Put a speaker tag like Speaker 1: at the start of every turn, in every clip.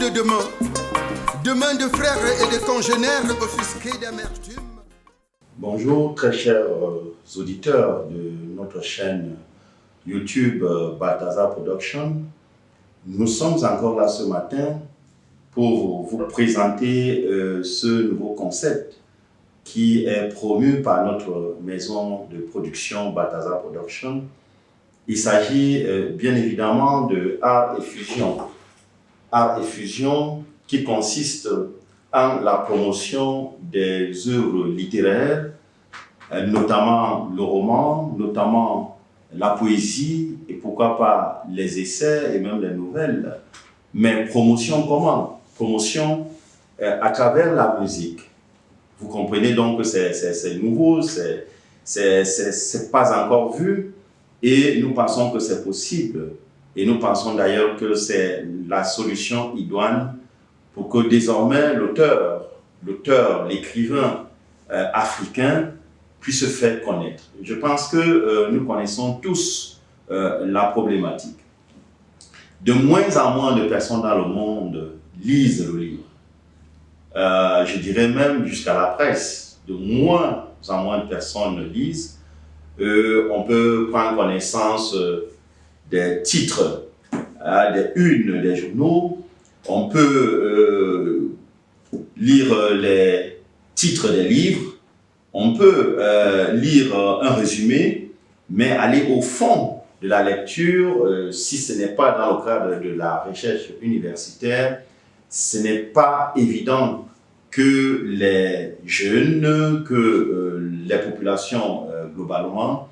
Speaker 1: de demain. Demain de frères et de congénères offusqués d'amertume.
Speaker 2: Bonjour très chers auditeurs de notre chaîne YouTube Balthazar Production. Nous sommes encore là ce matin pour vous présenter ce nouveau concept qui est promu par notre maison de production Balthazar Production. Il s'agit bien évidemment de Art et Fusion. Art et Fusion qui consiste en la promotion des œuvres littéraires, notamment le roman, notamment la poésie et pourquoi pas les essais et même les nouvelles. Mais promotion comment? Promotion à travers la musique. Vous comprenez donc que c'est nouveau, c'est pas encore vu et nous pensons que c'est possible. Et nous pensons d'ailleurs que c'est la solution idoine pour que désormais l'auteur, l'écrivain africain puisse se faire connaître. Je pense que nous connaissons tous la problématique. De moins en moins de personnes dans le monde lisent le livre. Je dirais même jusqu'à la presse. De moins en moins de personnes lisent. On peut prendre connaissance des titres, des unes des journaux. On peut lire les titres des livres. On peut lire un résumé, mais aller au fond de la lecture, si ce n'est pas dans le cadre de la recherche universitaire, ce n'est pas évident que les jeunes, que les populations globalement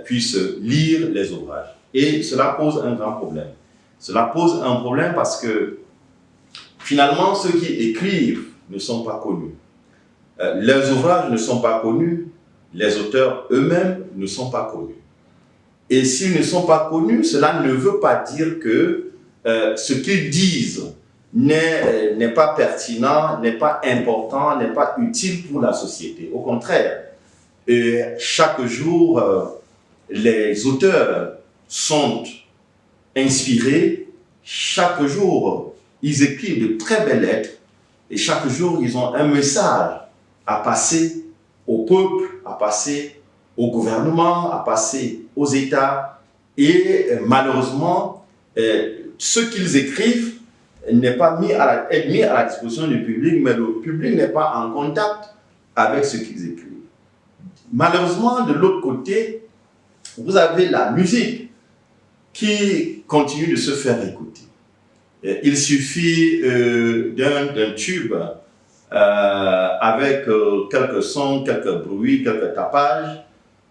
Speaker 2: puissent lire les ouvrages. Et cela pose un grand problème. Cela pose un problème parce que finalement, ceux qui écrivent ne sont pas connus. Les ouvrages ne sont pas connus, les auteurs eux-mêmes ne sont pas connus. Et s'ils ne sont pas connus, cela ne veut pas dire que ce qu'ils disent n'est pas pertinent, n'est pas important, n'est pas utile pour la société. Au contraire, chaque jour, les auteurs sont inspirés. Chaque jour, ils écrivent de très belles lettres. Et chaque jour, ils ont un message à passer au peuple, à passer au gouvernement, à passer aux États. Et malheureusement, ce qu'ils écrivent n'est pas mis à la disposition du public, mais le public n'est pas en contact avec ce qu'ils écrivent. Malheureusement, de l'autre côté, vous avez la musique qui continue de se faire écouter. Il suffit d'un tube avec quelques sons, quelques bruits, quelques tapages,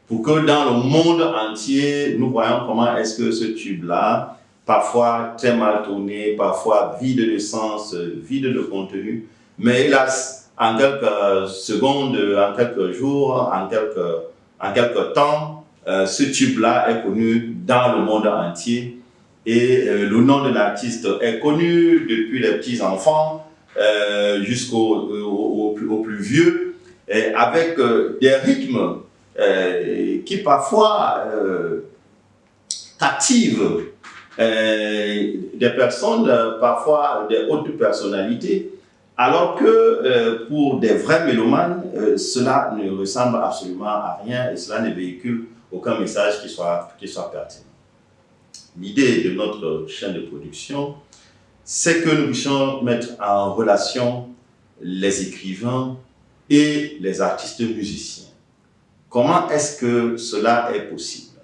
Speaker 2: pour que dans le monde entier, nous voyons comment est-ce que ce tube-là, parfois très mal tourné, parfois vide de sens, vide de contenu, mais hélas, en quelques secondes, en quelques jours, en quelques temps, ce tube-là est connu dans le monde entier. Et le nom de l'artiste est connu depuis les petits-enfants jusqu'aux plus vieux, avec des rythmes qui parfois captivent des personnes, parfois des hautes personnalités, alors que pour des vrais mélomanes, cela ne ressemble absolument à rien et cela ne véhicule aucun message qui soit pertinent. L'idée de notre chaîne de production, c'est que nous puissions mettre en relation les écrivains et les artistes musiciens. Comment est-ce que cela est possible?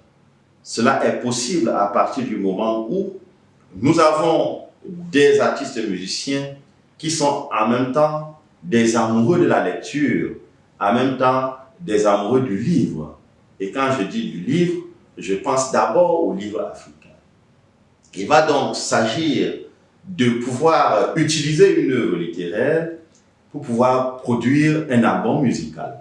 Speaker 2: Cela est possible à partir du moment où nous avons des artistes musiciens qui sont en même temps des amoureux de la lecture, en même temps des amoureux du livre. Et quand je dis du livre, je pense d'abord au livre africain. Il va donc s'agir de pouvoir utiliser une œuvre littéraire pour pouvoir produire un album musical.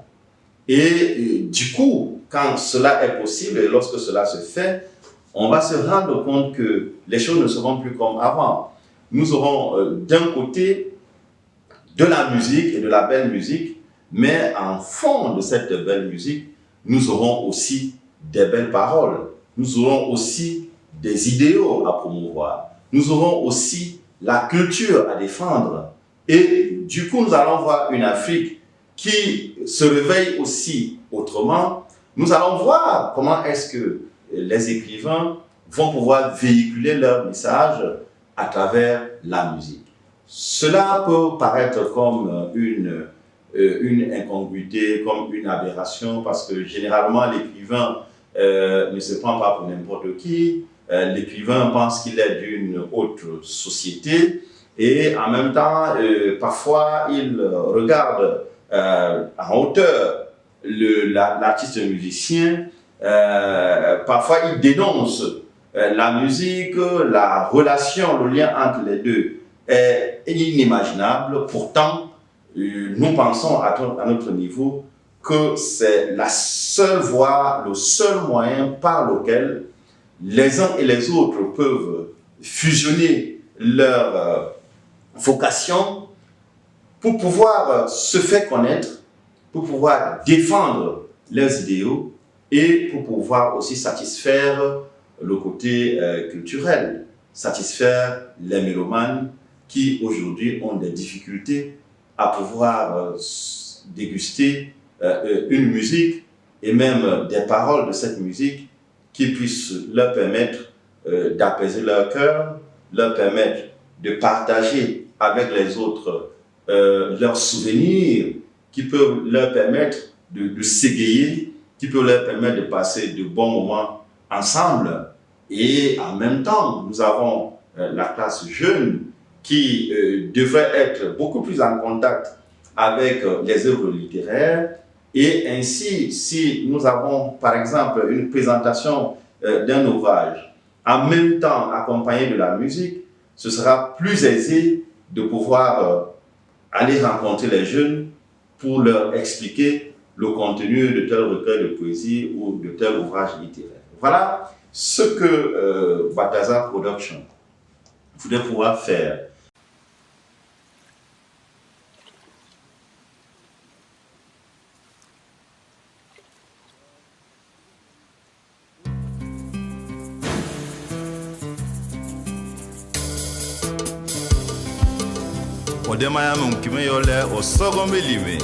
Speaker 2: Et du coup, quand cela est possible et lorsque cela se fait, on va se rendre compte que les choses ne seront plus comme avant. Nous aurons d'un côté de la musique et de la belle musique, mais en fond de cette belle musique, nous aurons aussi des belles paroles. Nous aurons aussi des idéaux à promouvoir. Nous aurons aussi la culture à défendre. Et du coup, nous allons voir une Afrique qui se réveille aussi autrement. Nous allons voir comment est-ce que les écrivains vont pouvoir véhiculer leur message à travers la musique. Cela peut paraître comme une incongruité, comme une aberration, parce que généralement l'écrivain ne se prend pas pour n'importe qui. L'écrivain pense qu'il est d'une autre société et en même temps, parfois, il regarde en hauteur l'artiste musicien. Parfois, il dénonce la musique, la relation, le lien entre les deux est inimaginable. Pourtant, nous pensons à notre niveau que c'est la seule voie, le seul moyen par lequel les uns et les autres peuvent fusionner leur vocation pour pouvoir se faire connaître, pour pouvoir défendre leurs idéaux et pour pouvoir aussi satisfaire le côté culturel, satisfaire les mélomanes qui aujourd'hui ont des difficultés à pouvoir déguster une musique et même des paroles de cette musique qui puissent leur permettre d'apaiser leur cœur, leur permettre de partager avec les autres leurs souvenirs, qui peuvent leur permettre de s'égayer, qui peuvent leur permettre de passer de bons moments ensemble. Et en même temps, nous avons la classe jeune qui devrait être beaucoup plus en contact avec les œuvres littéraires. Et ainsi, si nous avons par exemple une présentation d'un ouvrage, en même temps accompagné de la musique, ce sera plus aisé de pouvoir aller rencontrer les jeunes pour leur expliquer le contenu de tel recueil de poésie ou de tel ouvrage littéraire. Voilà ce que Balthazar Production voudrait pouvoir faire.
Speaker 3: Odemaya mkime yole osogombe lime.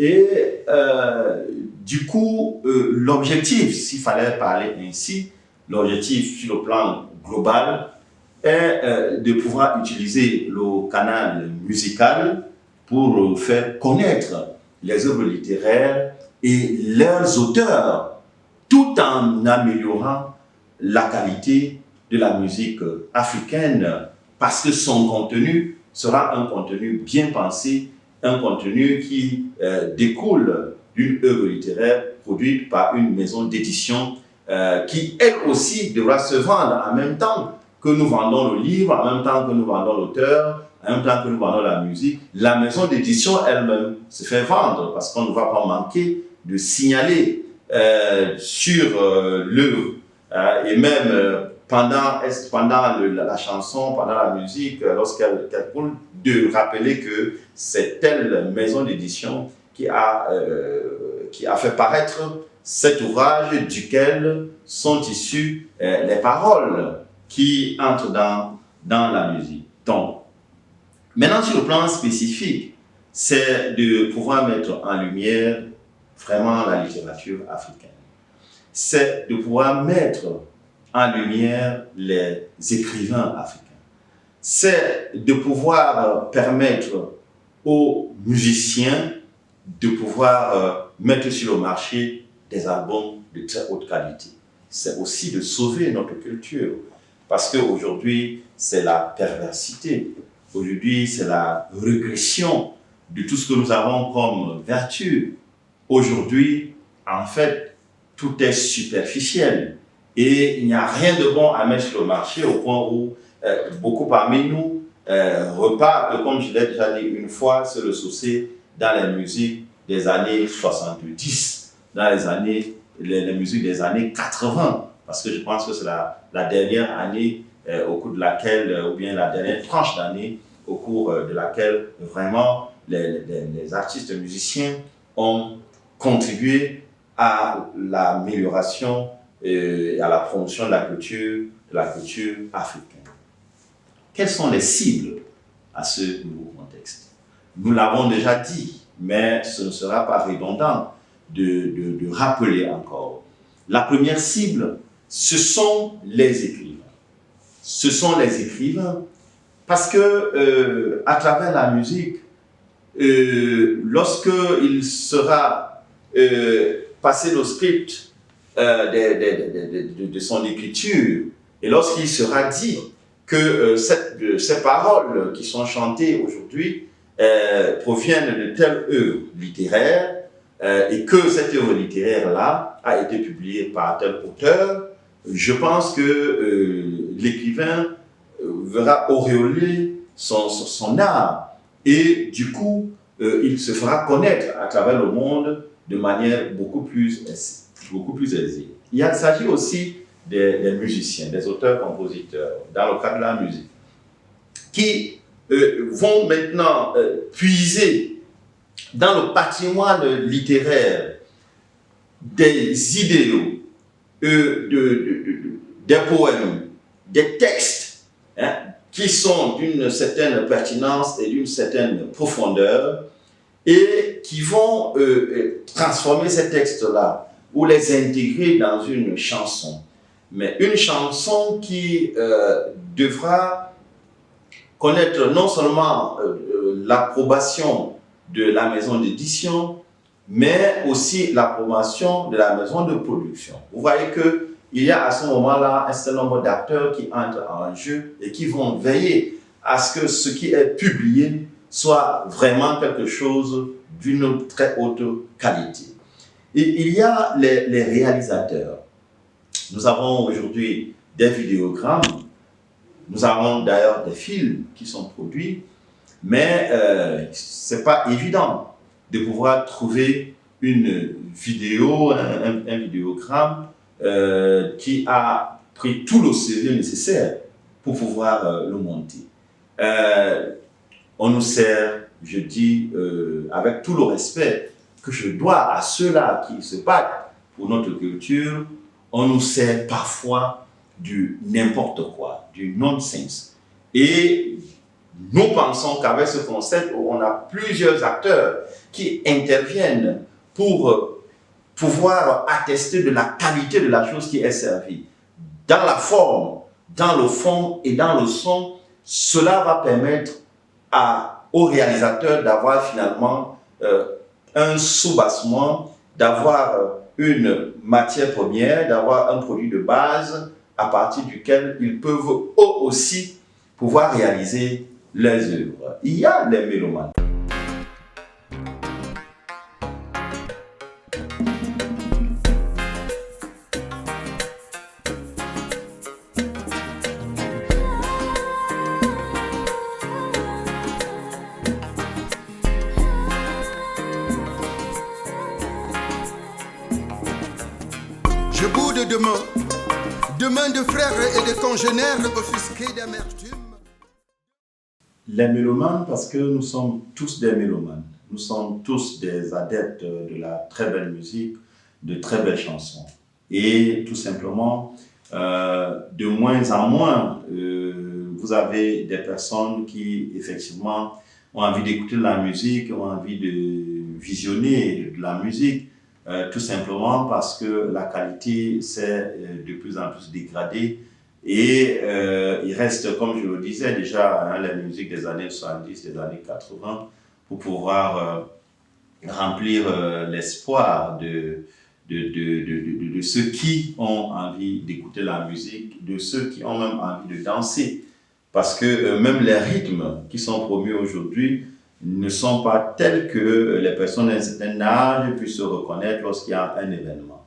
Speaker 2: Et du coup, l'objectif, s'il fallait parler ainsi, l'objectif sur le plan global est de pouvoir utiliser le canal musical pour faire connaître les œuvres littéraires et leurs auteurs, tout en améliorant la qualité de la musique africaine, parce que son contenu sera un contenu bien pensé, un contenu qui découle d'une œuvre littéraire produite par une maison d'édition qui, elle aussi, devra se vendre en même temps que nous vendons le livre, en même temps que nous vendons l'auteur, en même temps que nous vendons la musique. La maison d'édition elle-même se fait vendre parce qu'on ne va pas manquer de signaler sur l'œuvre et même pendant la chanson, pendant la musique, lorsqu'elle coule, de rappeler que c'est telle maison d'édition qui a fait paraître cet ouvrage duquel sont issues les paroles qui entrent dans la musique. Donc, maintenant sur le plan spécifique, c'est de pouvoir mettre en lumière vraiment la littérature africaine. C'est de pouvoir mettre en lumière les écrivains africains. C'est de pouvoir permettre aux musiciens de pouvoir mettre sur le marché des albums de très haute qualité. C'est aussi de sauver notre culture, parce qu'aujourd'hui, c'est la perversité. Aujourd'hui, c'est la régression de tout ce que nous avons comme vertu aujourd'hui, en fait, tout est superficiel et il n'y a rien de bon à mettre sur le marché au point où beaucoup parmi nous repartent, comme je l'ai déjà dit une fois, se ressourcer dans les musiques des années 70, dans les musiques des années 80, parce que je pense que c'est la dernière année au cours de laquelle, ou bien la dernière tranche d'année au cours de laquelle vraiment les artistes musiciens ont contribué à l'amélioration et à la promotion de la culture africaine. Quelles sont les cibles à ce nouveau contexte? Nous l'avons déjà dit, mais ce ne sera pas redondant de rappeler encore. La première cible, ce sont les écrivains. Ce sont les écrivains parce que à travers la musique, lorsqu'il sera passé le script de son écriture et lorsqu'il sera dit que ces paroles qui sont chantées aujourd'hui proviennent de telle œuvre littéraire et que cette œuvre littéraire-là a été publiée par tel auteur, je pense que l'écrivain verra auréoler son art et du coup, il se fera connaître à travers le monde de manière beaucoup plus aisée. Il s'agit aussi des musiciens, des auteurs-compositeurs, dans le cadre de la musique, qui vont maintenant puiser dans le patrimoine littéraire des idéaux, des poèmes, des textes qui sont d'une certaine pertinence et d'une certaine profondeur et qui vont transformer ces textes-là ou les intégrer dans une chanson. Mais une chanson qui devra connaître non seulement l'approbation de la maison d'édition, mais aussi l'approbation de la maison de production. Vous voyez qu'il y a à ce moment-là un certain nombre d'acteurs qui entrent en jeu et qui vont veiller à ce que ce qui est publié soit vraiment quelque chose d'une très haute qualité. Et il y a les réalisateurs. Nous avons aujourd'hui des vidéogrammes, nous avons d'ailleurs des films qui sont produits, mais ce n'est pas évident de pouvoir trouver une vidéo, un vidéogramme qui a pris tout le sérieux nécessaire pour pouvoir le monter. On nous sert, je dis, avec tout le respect que je dois à ceux-là qui se battent pour notre culture, on nous sert parfois du n'importe quoi, du nonsense. Et nous pensons qu'avec ce concept, on a plusieurs acteurs qui interviennent pour pouvoir attester de la qualité de la chose qui est servie. Dans la forme, dans le fond et dans le son, cela va permettre au réalisateur d'avoir finalement un soubassement, d'avoir une matière première, d'avoir un produit de base à partir duquel ils peuvent eux aussi pouvoir réaliser leurs œuvres. Il y a les mélomanes.
Speaker 1: Je boude demain de frères et de congénères offusqués d'amertume.
Speaker 2: Les mélomanes, parce que nous sommes tous des mélomanes. Nous sommes tous des adeptes de la très belle musique, de très belles chansons. Et tout simplement, de moins en moins, vous avez des personnes qui, effectivement, ont envie d'écouter de la musique, ont envie de visionner de la musique, tout simplement parce que la qualité s'est de plus en plus dégradée et il reste, comme je le disais déjà, la musique des années 70, des années 80 pour pouvoir remplir l'espoir de ceux qui ont envie d'écouter la musique, de ceux qui ont même envie de danser. Parce que même les rythmes qui sont promus aujourd'hui ne sont pas tels que les personnes d'un certain âge puissent se reconnaître lorsqu'il y a un événement.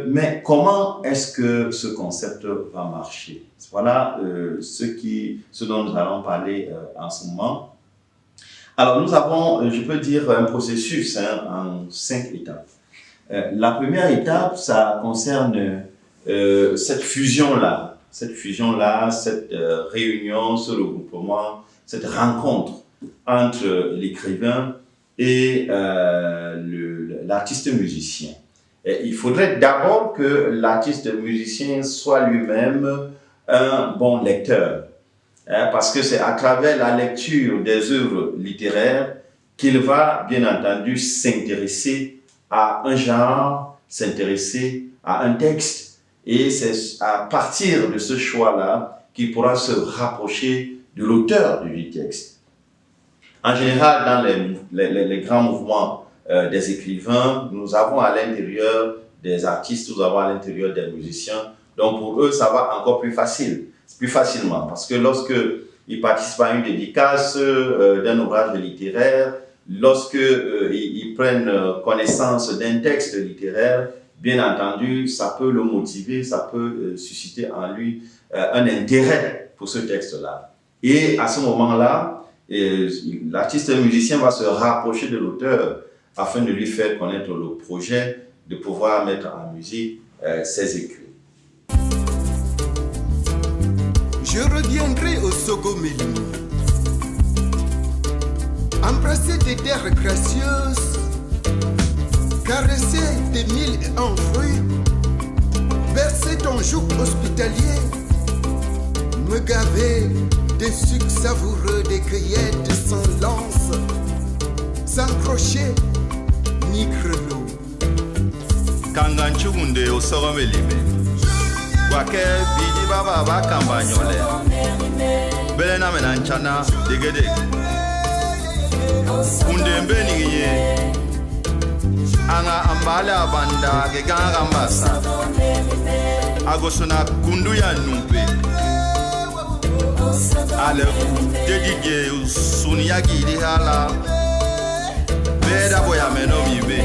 Speaker 2: Mais comment est-ce que ce concept va marcher? Voilà ce dont nous allons parler en ce moment. Alors nous avons, je peux dire, un processus en 5 étapes. La première étape, ça concerne cette fusion-là, cette réunion, ce regroupement, cette rencontre entre l'écrivain et l'artiste musicien. Et il faudrait d'abord que l'artiste musicien soit lui-même un bon lecteur, parce que c'est à travers la lecture des œuvres littéraires qu'il va bien entendu s'intéresser à un genre, s'intéresser à un texte, et c'est à partir de ce choix-là qu'il pourra se rapprocher de l'auteur du texte. En général, dans les grands mouvements des écrivains, nous avons à l'intérieur des artistes, nous avons à l'intérieur des musiciens. Donc pour eux, ça va encore plus facilement, parce que lorsque ils participent à une dédicace d'un ouvrage littéraire, lorsque ils prennent connaissance d'un texte littéraire, bien entendu, ça peut le motiver, ça peut susciter en lui un intérêt pour ce texte-là. Et à ce moment-là, l'artiste musicien va se rapprocher de l'auteur afin de lui faire connaître le projet, de pouvoir mettre en musique ses écrits.
Speaker 1: Je reviendrai au Sogomélimo, embrasser des terres gracieuses, caresser des 1001 fruits, verser ton joug hospitalier, me gaver des sucs savoureux, des cueillettes sans lance, sans crochet ni grelot.
Speaker 3: Kanganchugunde au Sogomélime. Wake bidi baba ba kambanyole. Belena menanchana degede. Kundembe niye. Anga ambala banda geganga mbasa. Agosona kundu ya numpe. Ale dedige suniyagi di hala. Beda boya menomibe.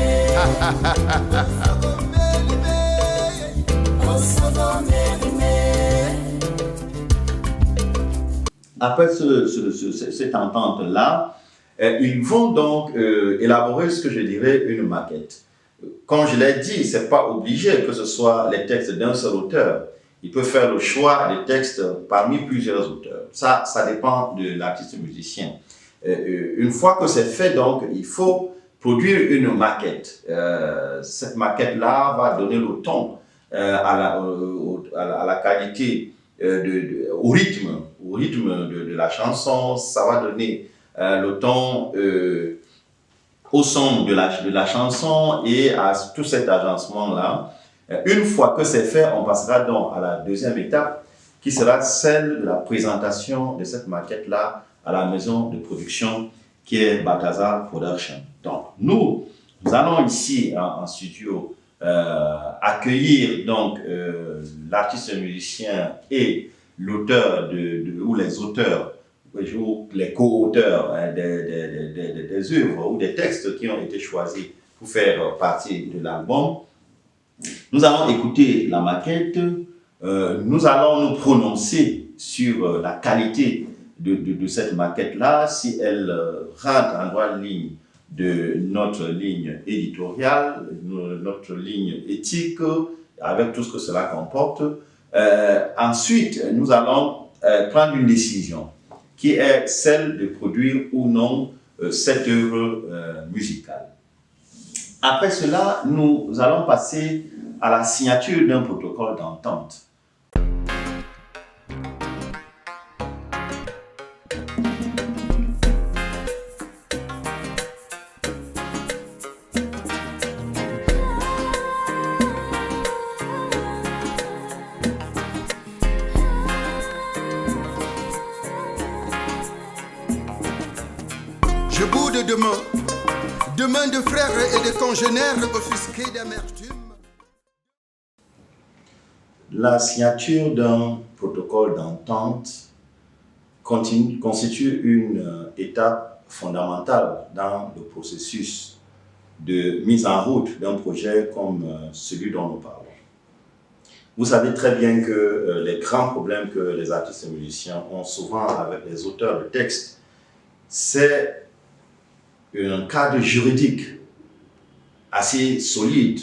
Speaker 2: Après cette entente-là, ils vont donc élaborer ce que je dirais une maquette. Comme je l'ai dit, ce n'est pas obligé que ce soit les textes d'un seul auteur. Il peut faire le choix des textes parmi plusieurs auteurs. Ça dépend de l'artiste musicien. Une fois que c'est fait, donc, il faut produire une maquette. Cette maquette-là va donner le ton à la qualité, au rythme de la chanson. Ça va donner le ton au son de la chanson et à tout cet agencement-là. Une fois que c'est fait, on passera donc à la deuxième étape qui sera celle de la présentation de cette maquette-là à la maison de production qui est Balthazar Production. Donc nous allons ici en studio accueillir donc l'artiste musicien et l'auteur ou les auteurs ou les co-auteurs des œuvres ou des textes qui ont été choisis pour faire partie de l'album. Nous allons écouter la maquette, nous allons nous prononcer sur la qualité de cette maquette-là, si elle rentre en droite ligne de notre ligne éditoriale, notre ligne éthique, avec tout ce que cela comporte. Ensuite, nous allons prendre une décision qui est celle de produire ou non cette œuvre musicale. Après cela, nous allons passer à la signature d'un protocole d'entente.
Speaker 1: Je boude demain de frères et de congénères offusqués d'amertume.
Speaker 2: La signature d'un protocole d'entente constitue une étape fondamentale dans le processus de mise en route d'un projet comme celui dont nous parlons. Vous savez très bien que les grands problèmes que les artistes et musiciens ont souvent avec les auteurs de textes, c'est un cadre juridique assez solide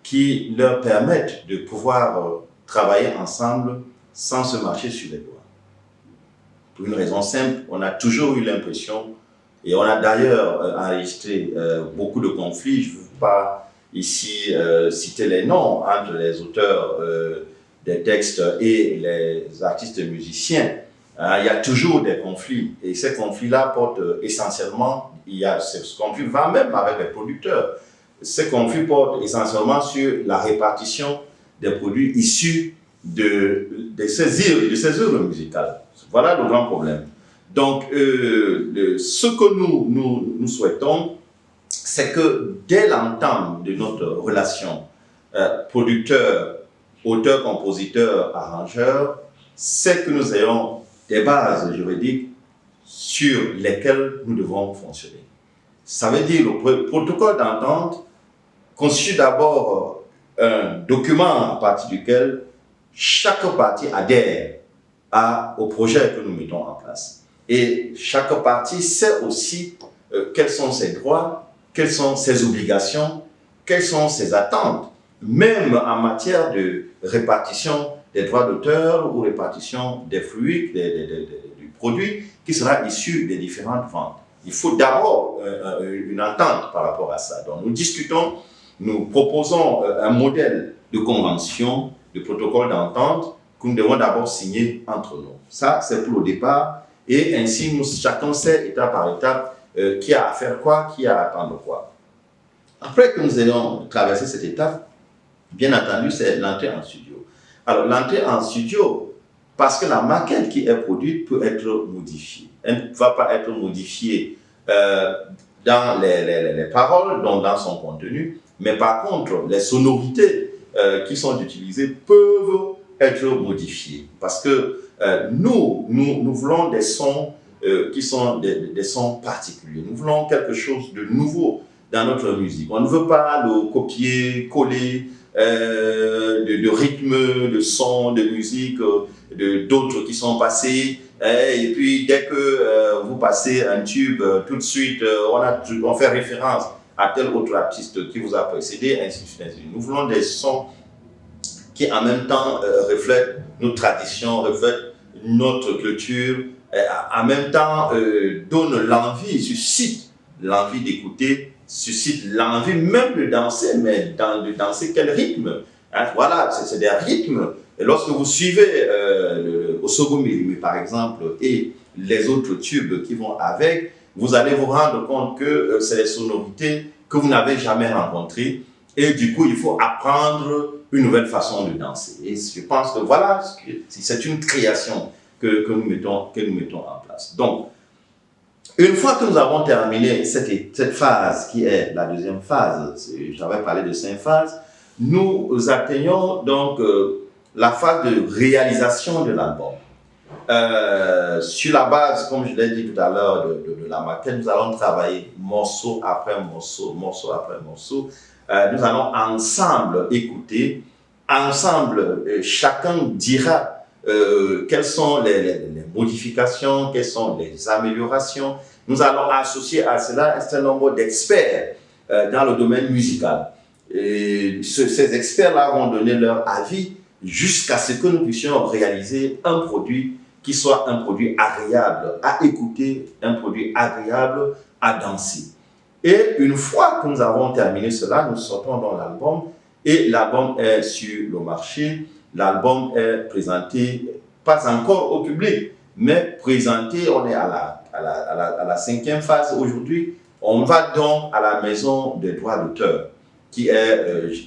Speaker 2: qui leur permettent de pouvoir travailler ensemble sans se marcher sur les doigts. Pour une raison simple, on a toujours eu l'impression, et on a d'ailleurs enregistré beaucoup de conflits, je ne veux pas ici citer les noms entre les auteurs des textes et les artistes musiciens. Il y a toujours des conflits, et ces conflits-là portent essentiellement, ce conflit va même avec les producteurs. Ces conflits portent essentiellement sur la répartition des produits issus de ces œuvres musicales. Voilà le grand problème. Donc, ce que nous souhaitons, c'est que dès l'entame de notre relation producteur, auteur, compositeur, arrangeur, c'est que nous ayons des bases juridiques sur lesquelles nous devons fonctionner. Ça veut dire le protocole d'entente constitue d'abord un document à partir duquel chaque partie adhère au projet que nous mettons en place. Et chaque partie sait aussi quels sont ses droits, quelles sont ses obligations, quelles sont ses attentes, même en matière de répartition des droits d'auteur ou répartition des fruits, du produit qui sera issu des différentes ventes. Il faut d'abord une entente par rapport à ça. Donc nous discutons, nous proposons un modèle de convention, de protocole d'entente que nous devons d'abord signer entre nous. Ça, c'est pour le départ. Et ainsi, chacun sait, étape par étape, qui a à faire quoi, qui a à attendre quoi. Après que nous ayons traversé cette étape, bien entendu, c'est l'entrée en studio. Alors, l'entrée en studio, parce que la maquette qui est produite peut être modifiée. Elle ne va pas être modifiée dans les paroles, donc dans son contenu, mais par contre, les sonorités qui sont utilisées peuvent être modifiées. Parce que nous voulons des sons qui sont des sons particuliers. Nous voulons quelque chose de nouveau dans notre musique. On ne veut pas le copier-coller de rythme, de sons, de musique, d'autres qui sont passés. Et puis, dès que vous passez un tube, tout de suite, on fait référence à tel autre artiste qui vous a précédé, ainsi de suite, ainsi de suite. Nous voulons des sons qui, en même temps, reflètent nos traditions, reflètent notre culture, en même temps, donnent l'envie, suscitent l'envie d'écouter, suscite l'envie même de danser, mais de danser quel rythme, hein? Voilà, c'est des rythmes. Et lorsque vous suivez Osogomilime par exemple et les autres tubes qui vont avec, vous allez vous rendre compte que c'est des sonorités que vous n'avez jamais rencontrées et du coup il faut apprendre une nouvelle façon de danser. Et je pense que voilà, c'est une création que nous mettons en place. Donc, une fois que nous avons terminé cette phase qui est la deuxième phase, j'avais parlé de 5 phases, nous atteignons donc la phase de réalisation de l'album. Sur la base, comme je l'ai dit tout à l'heure, de la maquette, nous allons travailler morceau après morceau, morceau après morceau. Nous allons ensemble écouter, ensemble, chacun dira quelles sont les modifications, quelles sont les améliorations. Nous allons associer à cela un certain nombre d'experts dans le domaine musical. Et ces experts-là vont donner leur avis jusqu'à ce que nous puissions réaliser un produit qui soit un produit agréable à écouter, un produit agréable à danser. Et une fois que nous avons terminé cela, nous sortons dans l'album et l'album est sur le marché. L'album est présenté, pas encore au public, mais présenté, on est à la 5e phase aujourd'hui. On va donc à la maison des droits d'auteur, qui est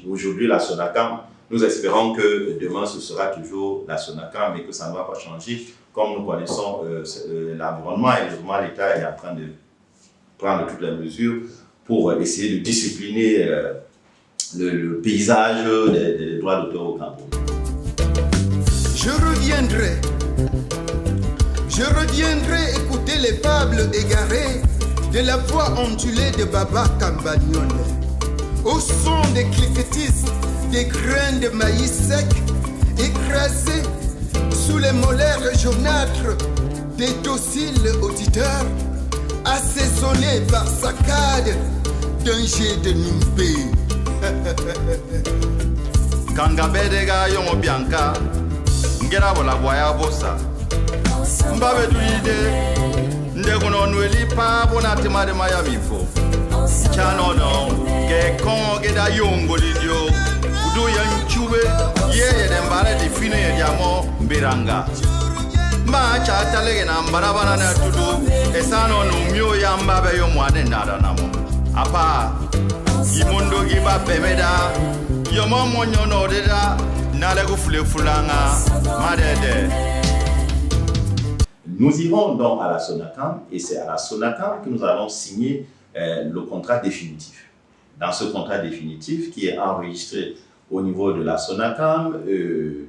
Speaker 2: aujourd'hui la Sonacam. Nous espérons que demain ce sera toujours la Sonacam, mais que ça ne va pas changer. Comme nous connaissons l'environnement et l'État est en train de prendre toutes les mesures pour essayer de discipliner le paysage des droits d'auteur au Cameroun.
Speaker 1: Je reviendrai écouter écouter les fables égarées de la voix ondulée de Baba Campagnol. Au son des cliquetis, des grains de maïs secs écrasés sous les molaires jaunâtres des dociles auditeurs, assaisonnés par saccades d'un jet de nimbé.
Speaker 3: Kangabedega yongo bianca, ngera bola boya bosa. Mbabe duide, ndekono nweli pa bona temade maya mifo. Chano no, ke kongo geda yongo lidio, udu yanchube, ye dembare di fine diamo mbiranga. Ma cha talege na mbarabana na tudu, esano no mio ya mbabe yo mwane nada namo. Apa, imondo giba bemeda, yomo monyo no deda, nalego fule fulanga, madede.
Speaker 2: Nous irons donc à la SONACAM et c'est à la SONACAM que nous allons signer le contrat définitif. Dans ce contrat définitif qui est enregistré au niveau de la SONACAM,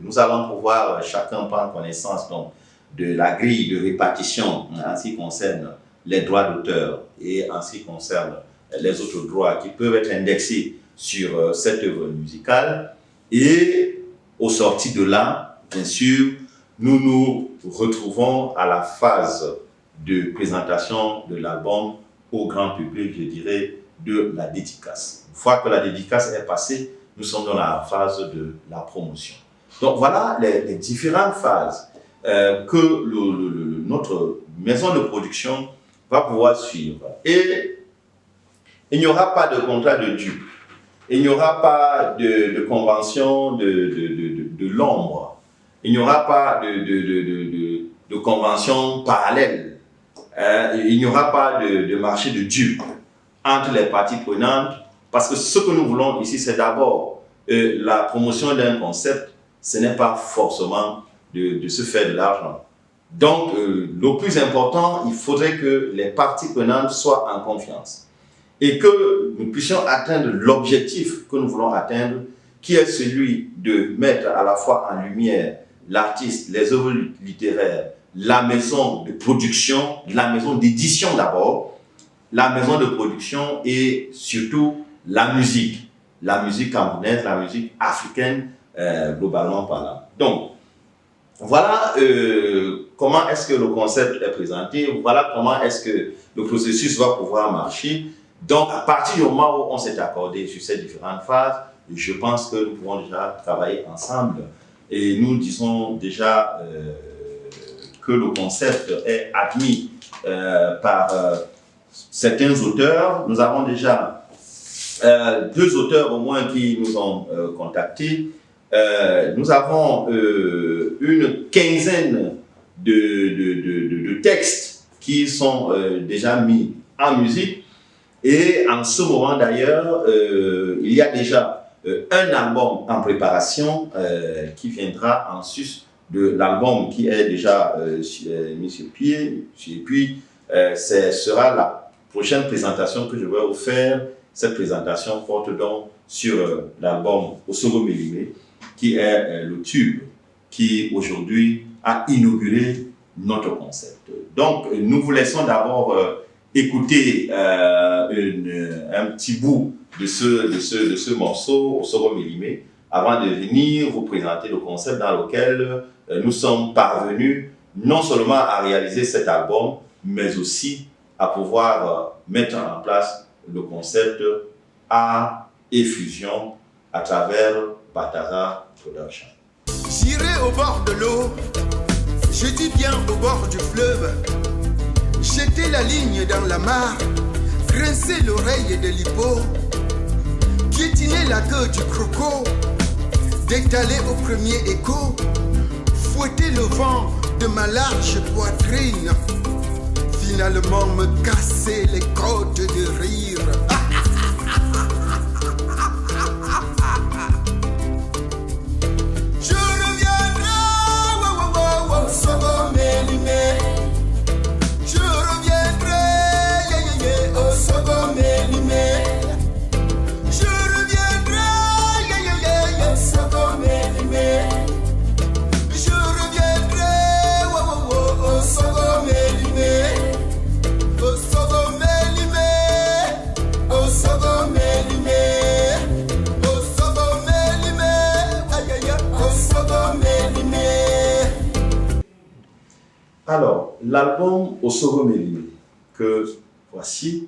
Speaker 2: nous allons pouvoir chacun prendre connaissance donc, de la grille de répartition en ce qui concerne les droits d'auteur et en ce qui concerne les autres droits qui peuvent être indexés sur cette œuvre musicale. Et au sorti de là, bien sûr, nous nous retrouvons à la phase de présentation de l'album au grand public, je dirais, de la dédicace. Une fois que la dédicace est passée, nous sommes dans la phase de la promotion. Donc voilà les différentes phases que notre maison de production va pouvoir suivre. Et il n'y aura pas de contrat de dupe, il n'y aura pas de convention de l'ombre, il n'y aura pas de convention parallèle, il n'y aura pas de marché de dupe entre les parties prenantes, parce que ce que nous voulons ici, c'est d'abord la promotion d'un concept, ce n'est pas forcément de se faire de l'argent. Donc, le plus important, il faudrait que les parties prenantes soient en confiance et que nous puissions atteindre l'objectif que nous voulons atteindre, qui est celui de mettre à la fois en lumière l'artiste, les œuvres littéraires, la maison de production, la maison d'édition d'abord, la maison de production et surtout la musique camerounaise, la musique africaine, globalement parlant. Donc, voilà comment est-ce que le concept est présenté, voilà comment est-ce que le processus va pouvoir marcher. Donc, à partir du moment où on s'est accordé sur ces différentes phases, je pense que nous pouvons déjà travailler ensemble. Et nous disons déjà que le concept est admis par certains auteurs. Nous avons déjà 2 auteurs au moins qui nous ont contactés. Nous avons une quinzaine de textes qui sont déjà mis en musique. Et en ce moment d'ailleurs, il y a déjà un album en préparation qui viendra en sus de l'album qui est déjà mis sur pied. Et puis, ce sera la prochaine présentation que je vais vous faire. Cette présentation porte donc sur l'album Osogo Melimé, qui est le tube qui aujourd'hui a inauguré notre concept. Donc, nous vous laissons d'abord écouter un petit bout de ce morceau Osogo Melimé avant de venir vous présenter le concept dans lequel nous sommes parvenus non seulement à réaliser cet album, mais aussi à pouvoir mettre en place le concept art et fusion à travers Bataza Production.
Speaker 1: J'irai au bord de l'eau, je dis bien au bord du fleuve, jeter la ligne dans la mare, grincer l'oreille de l'hippo, piétiner la queue du croco, détaler au premier écho, fouetter le vent de ma large poitrine, finalement me casser les côtes de rire. Je reviendrai, Osogo Melimé. Je reviendrai, Osogo Melimé. Je reviendrai, Osogo Melimé. Je reviendrai, Osogo Melimé.
Speaker 2: l'album Osogomeli que voici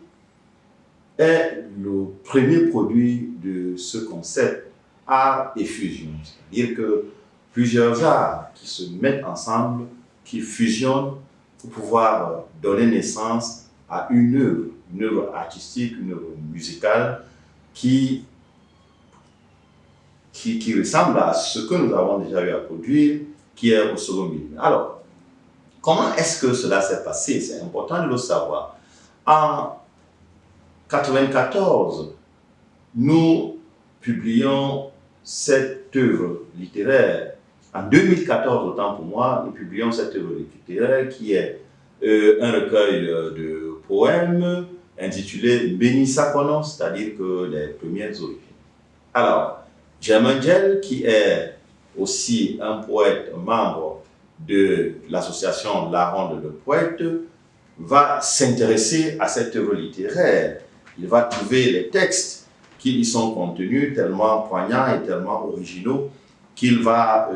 Speaker 2: est le premier produit de ce concept art et fusion. C'est-à-dire que plusieurs arts qui se mettent ensemble, qui fusionnent pour pouvoir donner naissance à une œuvre artistique, une œuvre musicale qui ressemble à ce que nous avons déjà eu à produire, qui est Osogomeli. Alors, comment est-ce que cela s'est passé? C'est important de le savoir. En 1994, nous publions cette œuvre littéraire. En 2014, autant pour moi, nous publions cette œuvre littéraire qui est un recueil de poèmes intitulé Benissa Kono, c'est-à-dire que les premières origines. Alors, Djemangel, qui est aussi un poète, membre de l'association La Ronde de Poètes, va s'intéresser à cette œuvre littéraire. Il va trouver les textes qui y sont contenus tellement poignants et tellement originaux qu'il va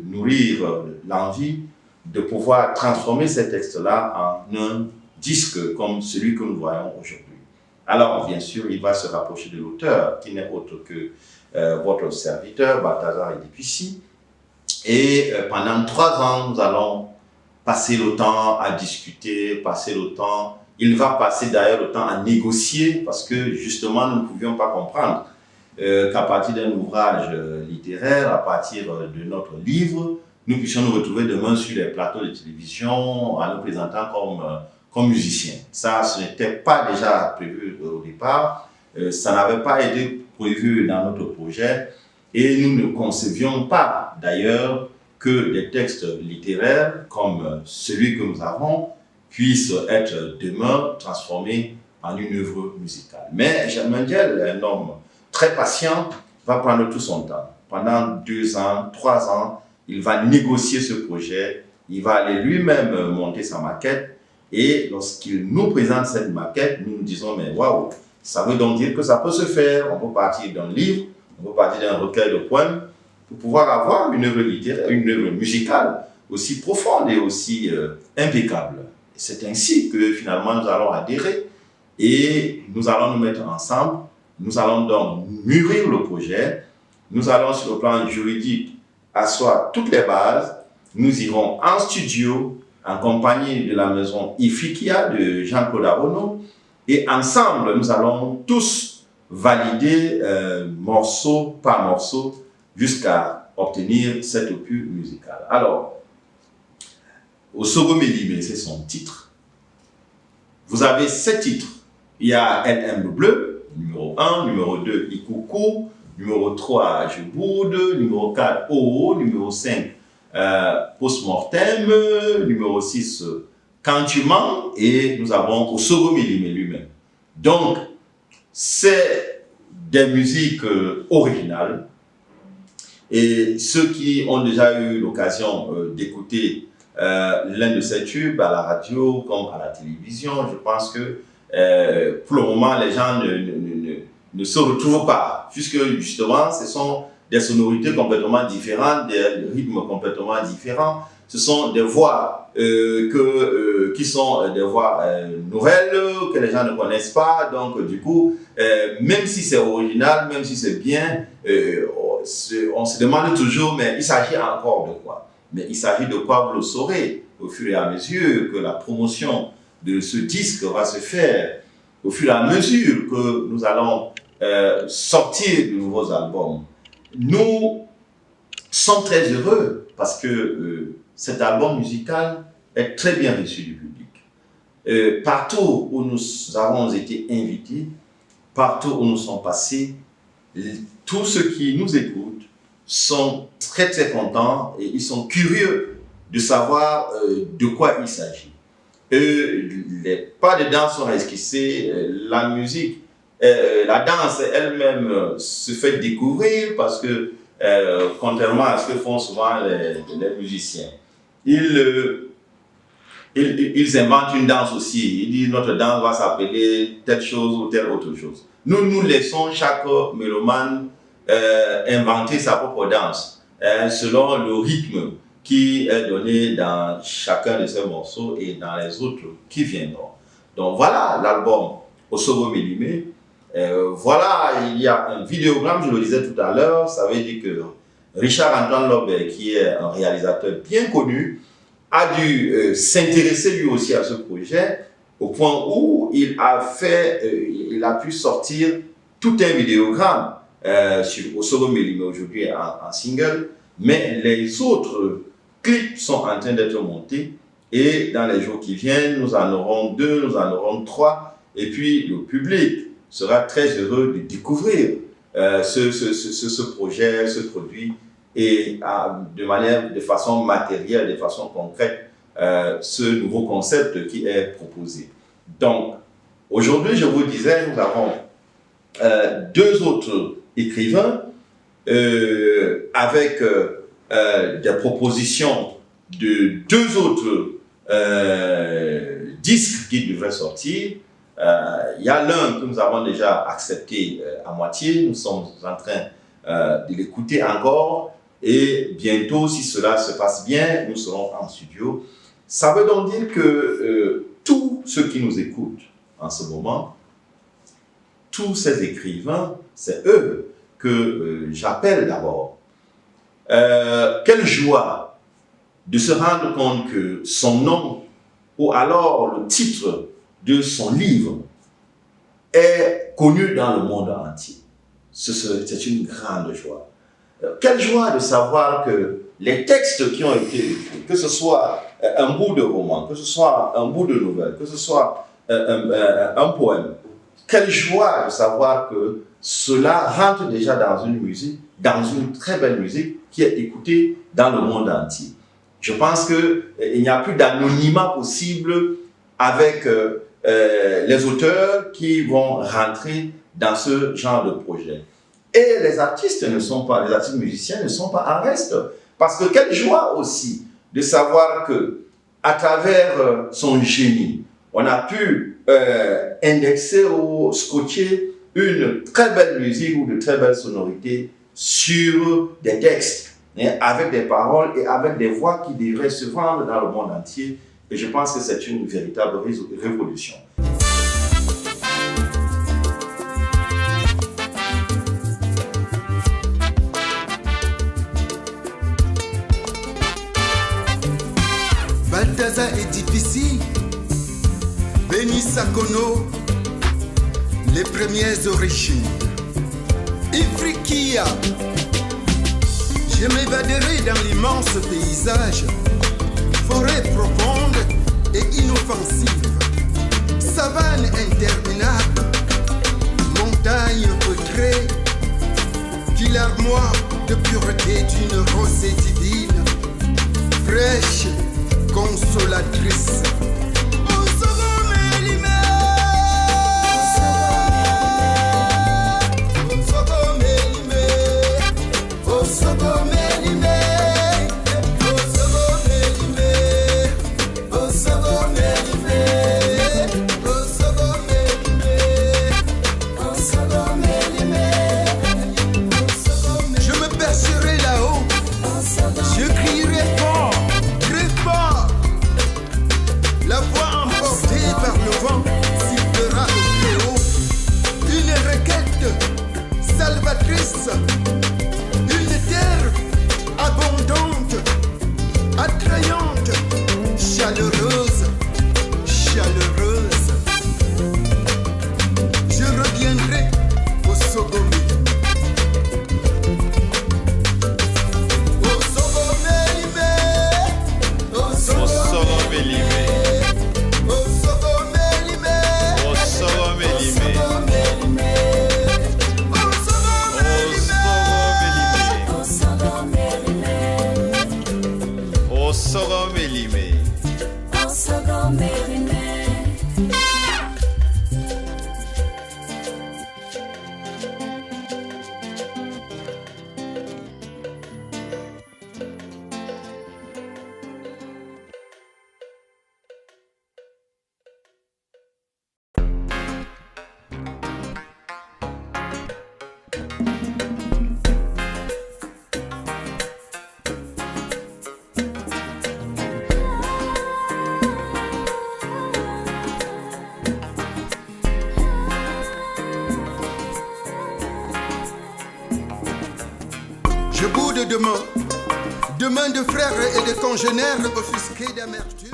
Speaker 2: nourrir l'envie de pouvoir transformer ces textes-là en un disque comme celui que nous voyons aujourd'hui. Alors, bien sûr, il va se rapprocher de l'auteur, qui n'est autre que votre serviteur, Balthazar Edipussi. Et pendant 3 ans, nous allons passer le temps à discuter, passer le temps. Il va passer d'ailleurs le temps à négocier parce que justement, nous ne pouvions pas comprendre qu'à partir d'un ouvrage littéraire, à partir de notre livre, nous puissions nous retrouver demain sur les plateaux de télévision en nous présentant comme musiciens. Ça, ce n'était pas déjà prévu au départ, ça n'avait pas été prévu dans notre projet et nous ne concevions pas d'ailleurs que des textes littéraires comme celui que nous avons puissent être demain transformés en une œuvre musicale. Mais Djemangel, un homme très patient, va prendre tout son temps. Pendant 2 ans, 3 ans, il va négocier ce projet, il va aller lui-même monter sa maquette et lorsqu'il nous présente cette maquette, nous nous disons mais waouh, ça veut donc dire que ça peut se faire, on peut partir d'un livre, on peut partir d'un recueil de poèmes pour pouvoir avoir une œuvre littéraire, une œuvre musicale aussi profonde et aussi impeccable. C'est ainsi que finalement nous allons adhérer et nous allons nous mettre ensemble, nous allons donc mûrir le projet, nous allons sur le plan juridique asseoir toutes les bases, nous irons en studio en compagnie de la maison Ifikia de Jean-Claude Arono et ensemble nous allons tous valider morceau par morceau jusqu'à obtenir cet opus musical. Alors, Osogomeli, c'est son titre. Vous avez 7 titres. Il y a LM Bleu, numéro 1, numéro 2, Ikuku, numéro 3, Je boude, numéro 4, OO, numéro 5, Postmortem, numéro 6, Quand tu mens, et nous avons Osogomeli lui-même. Donc, c'est des musiques originales. Et ceux qui ont déjà eu l'occasion d'écouter l'un de ces tubes à la radio comme à la télévision, je pense que pour le moment, les gens ne se retrouvent pas, puisque justement, ce sont des sonorités complètement différentes, des rythmes complètement différents. Ce sont des voix qui sont des voix nouvelles, que les gens ne connaissent pas. Donc, du coup, même si c'est original, même si c'est bien, on se demande toujours, mais il s'agit encore de quoi? Mais il s'agit de quoi, vous le saurez, au fur et à mesure que la promotion de ce disque va se faire, au fur et à mesure que nous allons sortir de nouveaux albums. Nous sommes très heureux parce que cet album musical est très bien reçu du public. Partout où nous avons été invités, partout où nous sommes passés, tous ceux qui nous écoutent sont très très contents et ils sont curieux de savoir de quoi il s'agit. Les pas de danse sont esquissés, la musique, la danse elle-même se fait découvrir parce que contrairement à ce que font souvent les musiciens, ils inventent une danse aussi. Ils disent notre danse va s'appeler telle chose ou telle autre chose. Nous laissons chaque mélomane inventer sa propre danse selon le rythme
Speaker 4: qui est donné dans chacun de ces morceaux et dans les autres qui viendront. Donc voilà l'album Osogo Melimé. Voilà, il y a un vidéogramme, je le disais tout à l'heure, ça veut dire que Richard Antoine Lobé, qui est un réalisateur bien connu, a dû s'intéresser lui aussi à ce projet au point où il a pu sortir tout un vidéogramme sur Osogo Melimé aujourd'hui en single, mais les autres clips sont en train d'être montés et dans les jours qui viennent, nous en aurons 2, nous en aurons 3 et puis le public sera très heureux de découvrir ce projet, ce produit et de façon matérielle, de façon concrète, ce nouveau concept qui est proposé. Donc, aujourd'hui, je vous disais, nous avons 2 autres écrivains avec des propositions de 2 autres disques qui devraient sortir. Il y a l'un que nous avons déjà accepté à moitié, nous sommes en train de l'écouter encore et bientôt, si cela se passe bien, nous serons en studio. Ça veut donc dire que tous ceux qui nous écoutent en ce moment, tous ces écrivains, c'est eux que j'appelle d'abord. Quelle joie de se rendre compte que son nom ou alors le titre de son livre est connu dans le monde entier. C'est une grande joie. Quelle joie de savoir que les textes qui ont été écrits, que ce soit un bout de roman, que ce soit un bout de nouvelle, que ce soit un poème, quelle joie de savoir que cela rentre déjà dans une musique, dans une très belle musique qui est écoutée dans le monde entier. Je pense qu'il n'y a plus d'anonymat possible avec les auteurs qui vont rentrer dans ce genre de projet. Et les artistes les artistes musiciens ne sont pas en reste. Parce que quelle joie aussi de savoir que à travers son génie, on a pu indexer ou scotcher une très belle musique ou de très belles sonorités sur des textes, avec des paroles et avec des voix qui devraient se vendre dans le monde entier. Et je pense que c'est une véritable révolution.
Speaker 1: Balthazar est difficile, Béni Sakono, les premières origines. Ifriqiya, je m'évaderai dans l'immense paysage, forêt profonde et inoffensive, savane interminable, montagne feutrée, qui l'armoire de pureté d'une rosée divine, fraîche, consolatrice. Je boude demain, demain de frères et de congénères offusqués d'amertume.